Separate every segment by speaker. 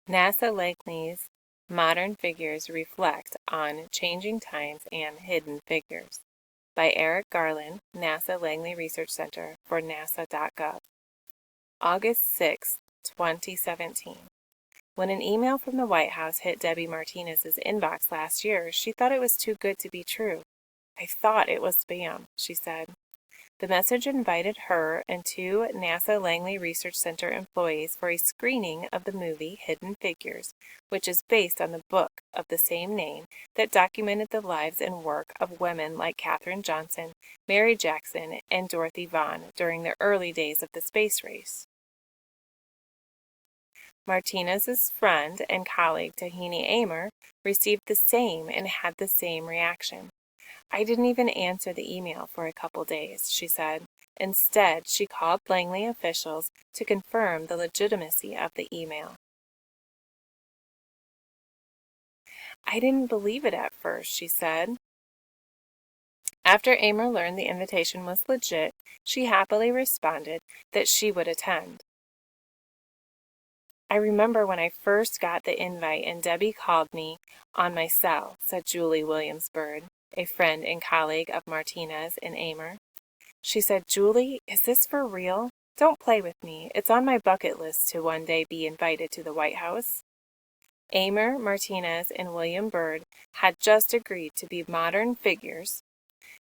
Speaker 1: NASA Langley's Modern Figures Reflect on Changing Times and Hidden Figures by Eric Garland, NASA Langley Research Center for NASA.gov. August 6, 2017. When an email from the White House hit Debbie Martinez's inbox last year, she thought it was too good to be true. "I thought it was spam," she said. The message invited her and two NASA Langley Research Center employees for a screening of the movie Hidden Figures, which is based on the book of the same name that documented the lives and work of women like Katherine Johnson, Mary Jackson, and Dorothy Vaughan during the early days of the space race. Martinez's friend and colleague Tahini Amer received the same and had the same reaction. "I didn't even answer the email for a couple days," she said. Instead, she called Langley officials to confirm the legitimacy of the email. "I didn't believe it at first," she said. After Amer learned the invitation was legit, she happily responded that she would attend. "I remember when I first got the invite and Debbie called me on my cell," said Julie Williams-Byrd, a friend and colleague of Martinez and Amer. She said, "Julie, is this for real? Don't play with me. It's on my bucket list to one day be invited to the White House." Amer, Martinez, and William Byrd had just agreed to be modern figures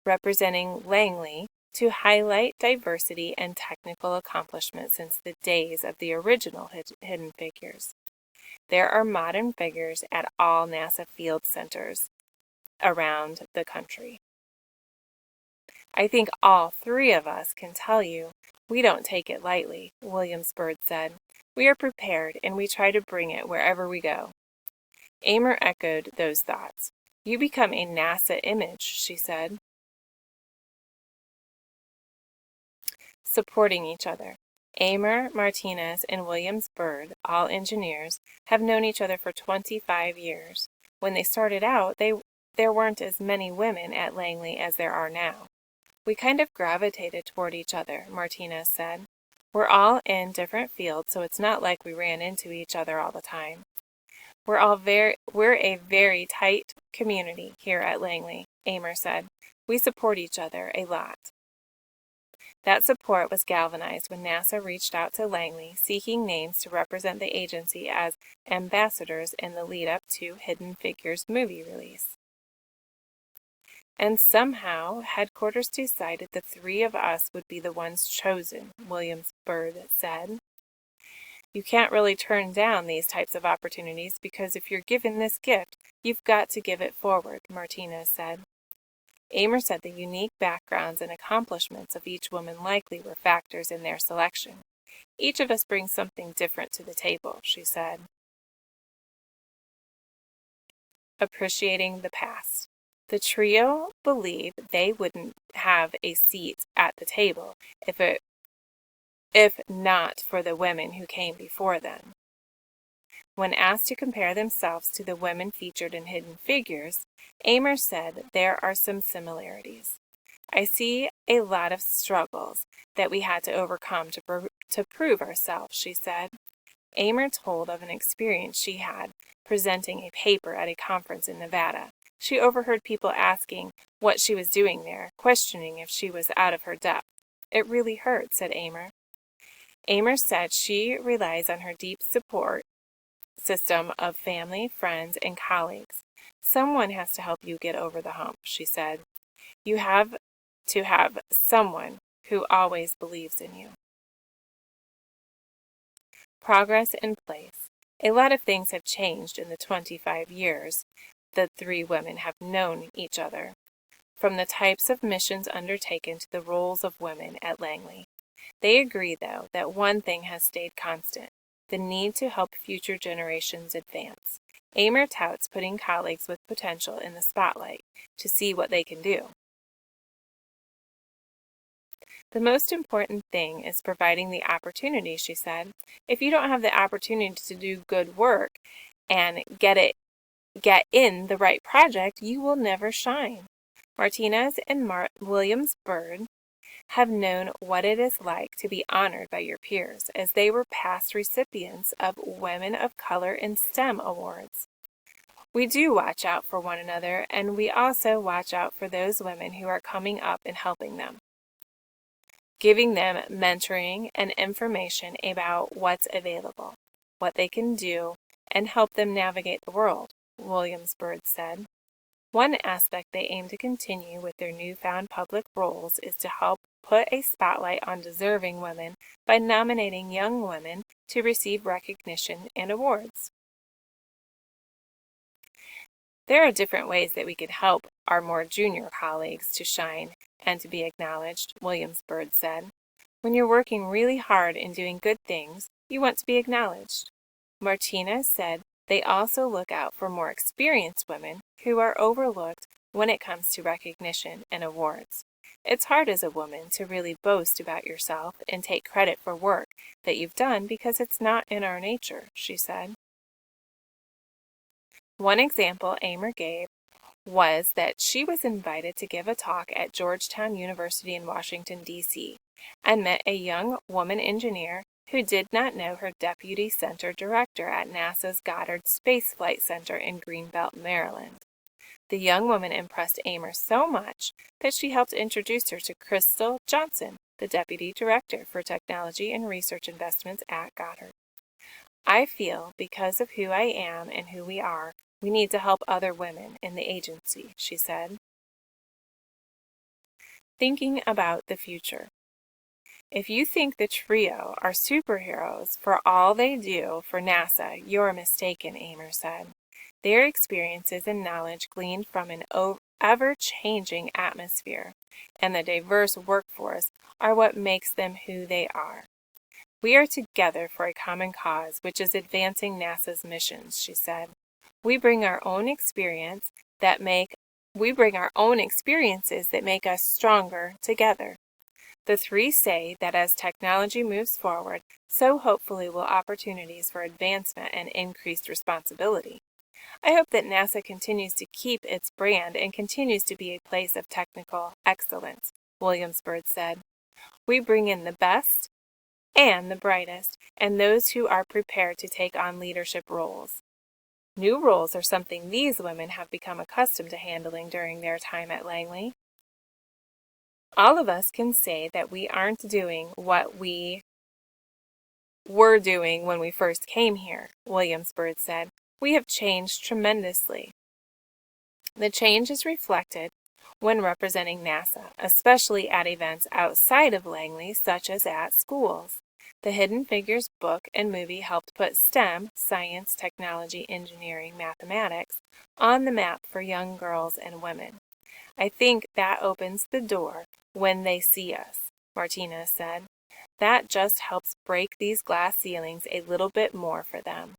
Speaker 1: representing Langley to highlight diversity and technical accomplishment since the days of the original Hidden Figures. There are modern figures at all NASA field centers around the country. "I think all three of us can tell you we don't take it lightly," Williams-Byrd said. "We are prepared and we try to bring it wherever we go." Amer echoed those thoughts. "You become a NASA image," she said. Supporting each other. Amer, Martinez, and Williams-Byrd, all engineers, have known each other for 25 years. When they started out, there weren't as many women at Langley as there are now. "We kind of gravitated toward each other," Martinez said. "We're all in different fields, so it's not like we ran into each other all the time. We're a very tight community here at Langley," Amer said. "We support each other a lot." That support was galvanized when NASA reached out to Langley, seeking names to represent the agency as ambassadors in the lead-up to Hidden Figures movie release. "And somehow, headquarters decided the three of us would be the ones chosen," Williams-Byrd said. "You can't really turn down these types of opportunities because if you're given this gift, you've got to give it forward," Martinez said. Amer said the unique backgrounds and accomplishments of each woman likely were factors in their selection. "Each of us brings something different to the table," she said. Appreciating the past. The trio believed they wouldn't have a seat at the table if not for the women who came before them. When asked to compare themselves to the women featured in Hidden Figures, Amer said there are some similarities. "I see a lot of struggles that we had to overcome to prove ourselves," she said. Amer told of an experience she had presenting a paper at a conference in Nevada. She overheard people asking what she was doing there, questioning if she was out of her depth. "It really hurt," said Amer. Amer said she relies on her deep support system of family, friends, and colleagues. "Someone has to help you get over the hump," she said. "You have to have someone who always believes in you." Progress in place. A lot of things have changed in the 25 years the three women have known each other, from the types of missions undertaken to the roles of women at Langley. They agree, though, that one thing has stayed constant: the need to help future generations advance. Amer touts putting colleagues with potential in the spotlight to see what they can do. "The most important thing is providing the opportunity," she said. "If you don't have the opportunity to do good work and get in the right project, you will never shine." Martinez and Williams-Byrd have known what it is like to be honored by your peers, as they were past recipients of Women of Color in STEM awards. We do watch out for one another, and we also watch out for those women who are coming up and helping them, giving them mentoring and information about what's available, what they can do, and help them navigate the world, Williams-Byrd said. One aspect they aim to continue with their newfound public roles is to help put a spotlight on deserving women by nominating young women to receive recognition and awards. There are different ways that we could help our more junior colleagues to shine and to be acknowledged, Williams-Byrd said. When you're working really hard and doing good things, you want to be acknowledged. Martinez said they also look out for more experienced women who are overlooked when it comes to recognition and awards. It's hard as a woman to really boast about yourself and take credit for work that you've done because it's not in our nature, she said. One example Amer gave was that she was invited to give a talk at Georgetown University in Washington, D.C., and met a young woman engineer who did not know her deputy center director at NASA's Goddard Space Flight Center in Greenbelt, Maryland. The young woman impressed Amer so much that she helped introduce her to Crystal Johnson, the deputy director for technology and research investments at Goddard. I feel, because of who I am and who we are, we need to help other women in the agency, she said. Thinking about the future. If you think the trio are superheroes for all they do for NASA, you're mistaken, Amer said. Their experiences and knowledge gleaned from an ever-changing atmosphere and the diverse workforce are what makes them who they are. We are together for a common cause, which is advancing NASA's missions, she said. We bring our own experiences that make us stronger together. The three say that as technology moves forward, so hopefully will opportunities for advancement and increased responsibility. I hope that NASA continues to keep its brand and continues to be a place of technical excellence, Williams-Byrd said. We bring in the best and the brightest, and those who are prepared to take on leadership roles. New roles are something these women have become accustomed to handling during their time at Langley. All of us can say that we aren't doing what we were doing when we first came here, Williams-Byrd said. We have changed tremendously. The change is reflected when representing NASA, especially at events outside of Langley, such as at schools. The Hidden Figures book and movie helped put STEM, science, technology, engineering, mathematics, on the map for young girls and women. I think that opens the door when they see us, Martinez said. That just helps break these glass ceilings a little bit more for them.